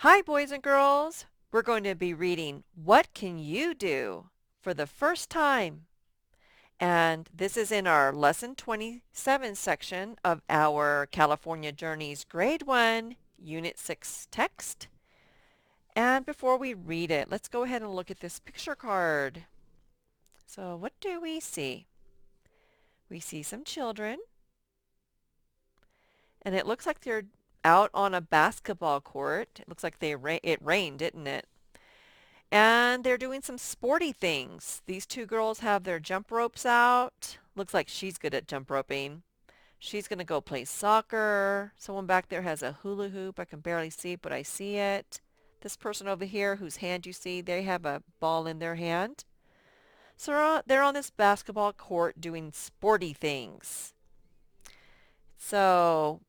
Hi, boys and girls. We're going to be reading What Can You Do for the first time. And this is in our Lesson 27 section of our California Journeys Grade 1, Unit 6 text. And before we read it, let's go ahead and look at this picture card. So what do we see? We see some children, and it looks like they're out on a basketball court. It looks like it rained, didn't it? And they're doing some sporty things. These two girls have their jump ropes out. Looks like she's good at jump roping. She's going to go play soccer. Someone back there has a hula hoop. I can barely see it, but I see it. This person over here whose hand you see, they have a ball in their hand. So they're on this basketball court doing sporty things. So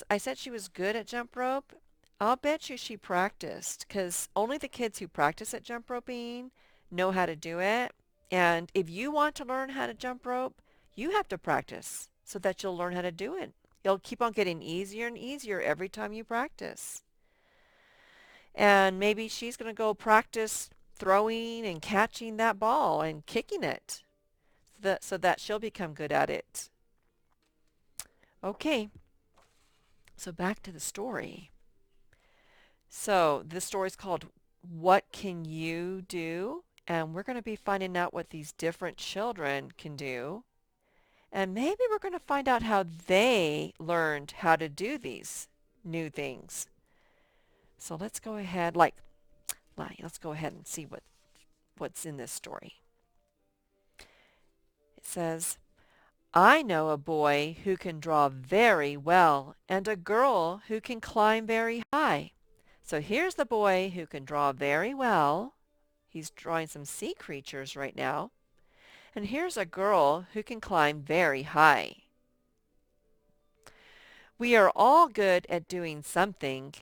I said she was good at jump rope. I'll bet you she practiced because only the kids who practice at jump roping know how to do it. And if you want to learn how to jump rope, you have to practice so that you'll learn how to do it. It'll keep on getting easier and easier every time you practice. And maybe she's going to go practice throwing and catching that ball and kicking it so that she'll become good at it. Okay, so back to the story. So this story is called What Can You Do? And we're going to be finding out what these different children can do. And maybe we're going to find out how they learned how to do these new things. So let's go ahead, let's go ahead and see what's in this story. It says, I know a boy who can draw very well and a girl who can climb very high. So here's the boy who can draw very well. He's drawing some sea creatures right now. And here's a girl who can climb very high. We are all good at doing something.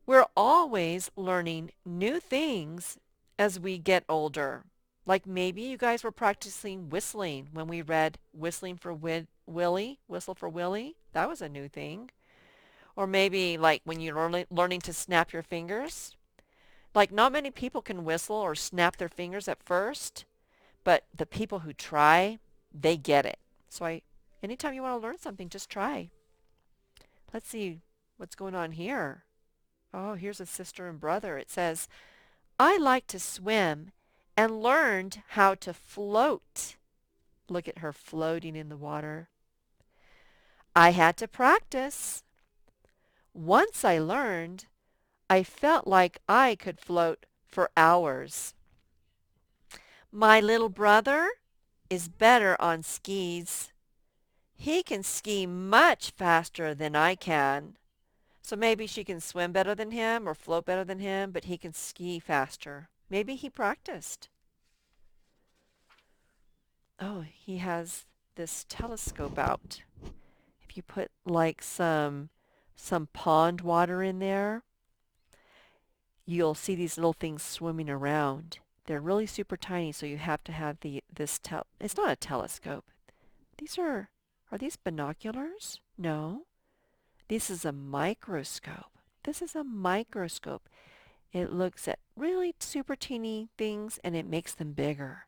We're always learning new things as we get older. Like maybe you guys were practicing whistling when we read Whistling for Willie, Whistle for Willie. That was a new thing. Or maybe like when you're learning to snap your fingers. Like not many people can whistle or snap their fingers at first, but the people who try, they get it. So anytime you want to learn something, just try. Let's see what's going on here. Oh, here's a sister and brother. It says, I like to swim and learned how to float. Look at her floating in the water. I had to practice. Once I learned, I felt like I could float for hours. My little brother is better on skis. He can ski much faster than I can. So maybe she can swim better than him or float better than him, but he can ski faster. Maybe he practiced. Oh, he has this telescope out. If you put like some pond water in there, you'll see these little things swimming around. They're really super tiny, so you have to have it's not a telescope. Are these binoculars? No. This is a microscope. This is a microscope. It looks at really super teeny things and it makes them bigger.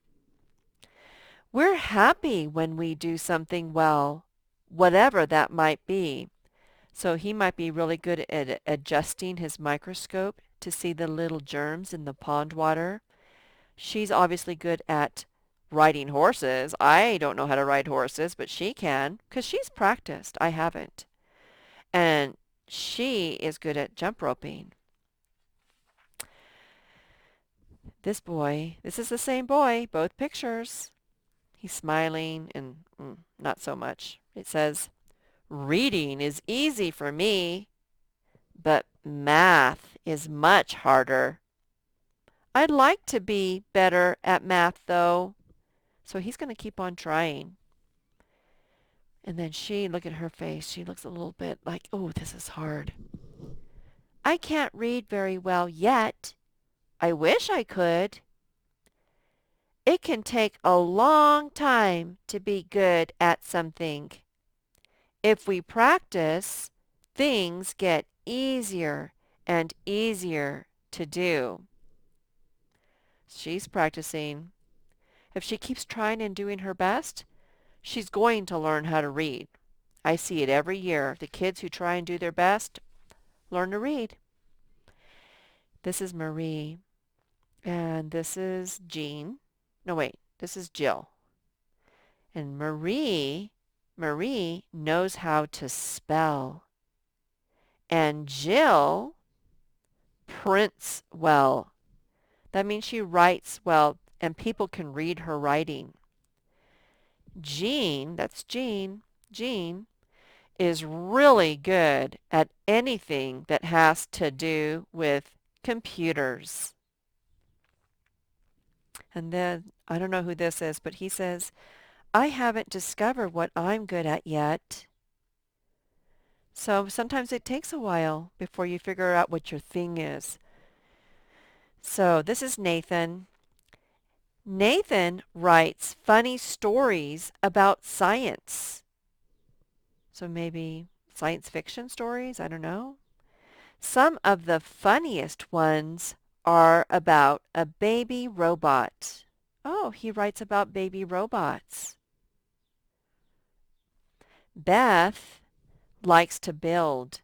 We're happy when we do something well, whatever that might be. So he might be really good at adjusting his microscope to see the little germs in the pond water. She's obviously good at riding horses. I don't know how to ride horses, but she can because she's practiced. I haven't. And she is good at jump roping. This is the same boy, both pictures. He's smiling and not so much. It says, reading is easy for me, but math is much harder. I'd like to be better at math, though. So he's going to keep on trying. And then look at her face. She looks a little bit like, oh, this is hard. I can't read very well yet. I wish I could. It can take a long time to be good at something. If we practice, things get easier and easier to do. She's practicing. If she keeps trying and doing her best, she's going to learn how to read. I see it every year. The kids who try and do their best learn to read. This is Marie, and this is Jean. No, wait, this is Jill. And Marie knows how to spell. And Jill prints well. That means she writes well, and people can read her writing. Jean, that's Jean, Jean is really good at anything that has to do with computers. And then, I don't know who this is, but he says, I haven't discovered what I'm good at yet. So sometimes it takes a while before you figure out what your thing is. So this is Nathan. Nathan writes funny stories about science. So maybe science fiction stories? I don't know. Some of the funniest ones are about a baby robot. Oh, he writes about baby robots. Beth likes to build.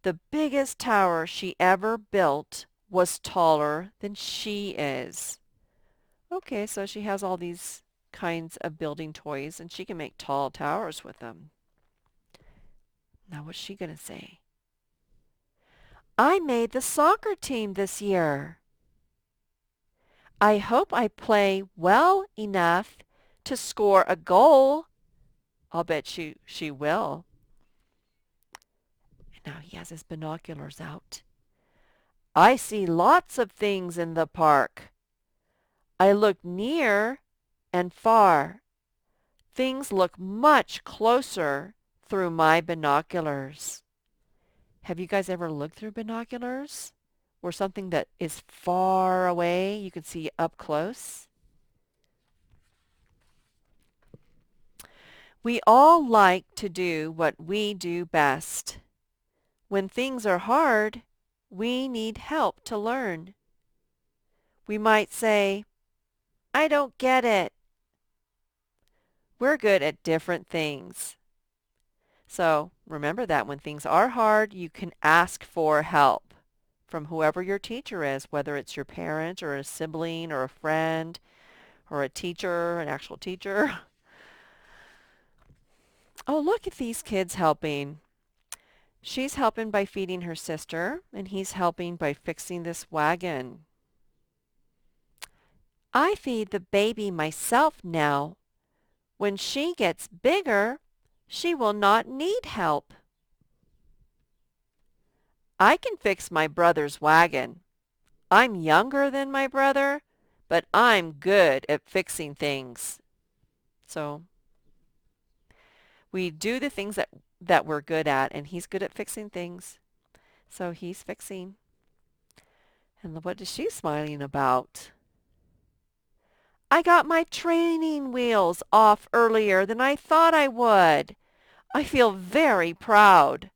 The biggest tower she ever built was taller than she is. Okay, so she has all these kinds of building toys and she can make tall towers with them. Now what's she going to say? I made the soccer team this year. I hope I play well enough to score a goal. I'll bet she will. Now he has his binoculars out. I see lots of things in the park. I look near and far. Things look much closer through my binoculars. Have you guys ever looked through binoculars? Or something that is far away you can see up close? We all like to do what we do best. When things are hard, we need help to learn. We might say, I don't get it. We're good at different things. So remember that when things are hard, you can ask for help from whoever your teacher is, whether it's your parent or a sibling or a friend or a teacher, an actual teacher. Oh, look at these kids helping. She's helping by feeding her sister, and he's helping by fixing this wagon. I feed the baby myself now. When she gets bigger, she will not need help. I can fix my brother's wagon. I'm younger than my brother, but I'm good at fixing things. So we do the things that we're good at, and he's good at fixing things. So he's fixing. And what is she smiling about? I got my training wheels off earlier than I thought I would. I feel very proud.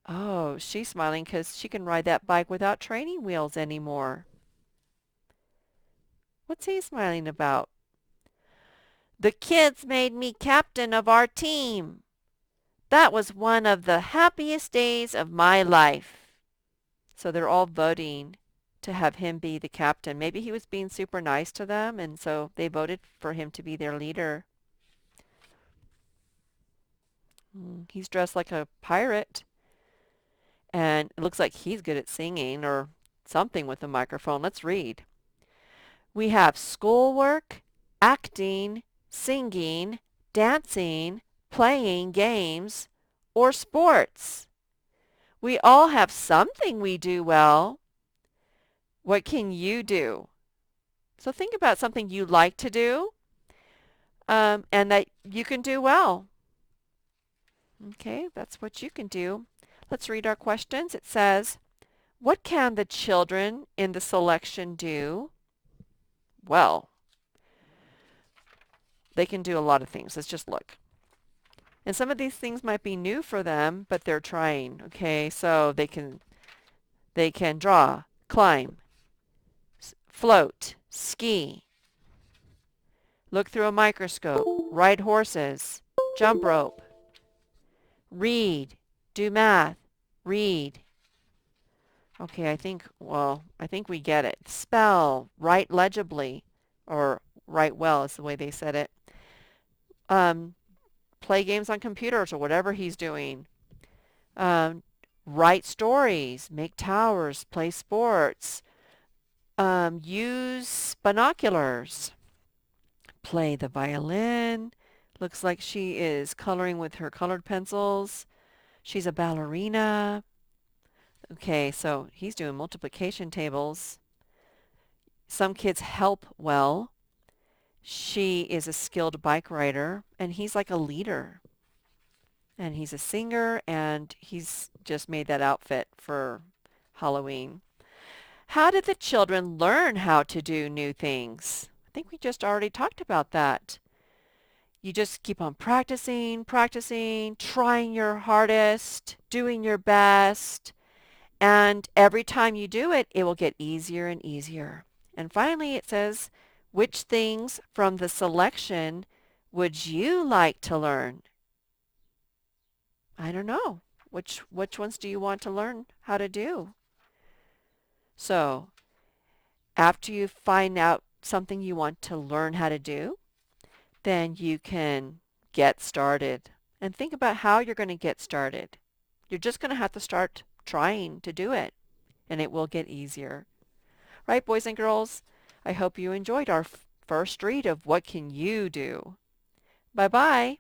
Oh, she's smiling because she can ride that bike without training wheels anymore. What's he smiling about? The kids made me captain of our team. That was one of the happiest days of my life. So they're all voting to have him be the captain. Maybe he was being super nice to them, and so they voted for him to be their leader. He's dressed like a pirate, and it looks like he's good at singing or something with a microphone. Let's read. We have schoolwork, acting, singing, dancing, playing games, or sports. We all have something we do well. What can you do? So think about something you like to do and that you can do well. Okay, that's what you can do. Let's read our questions. It says, what can the children in the selection do? Well, they can do a lot of things. Let's just look. And some of these things might be new for them, but they're trying. Okay, so they can They can draw, climb, float, ski, look through a microscope, ride horses, jump rope, read, do math, read. Okay, I think we get it. Spell, write legibly, or write well is the way they said it. Um, Play games on computers or whatever he's doing. Um, Write stories, make towers, play sports, use binoculars, play the violin. Looks like she is coloring with her colored pencils. She's a ballerina. Okay, so he's doing multiplication tables. Some kids help well. She is a skilled bike rider, and he's like a leader. And he's a singer, and he's just made that outfit for Halloween. How did the children learn how to do new things? I think we just already talked about that. You just keep on practicing, practicing, trying your hardest, doing your best, and every time you do it, it will get easier and easier. And finally, it says, which things from the selection would you like to learn? I don't know. Which ones do you want to learn how to do? So, after you find out something you want to learn how to do, then you can get started and think about how you're going to get started. You're just going to have to start trying to do it, and it will get easier. Right, boys and girls? I hope you enjoyed our first read of What Can You Do? Bye-bye.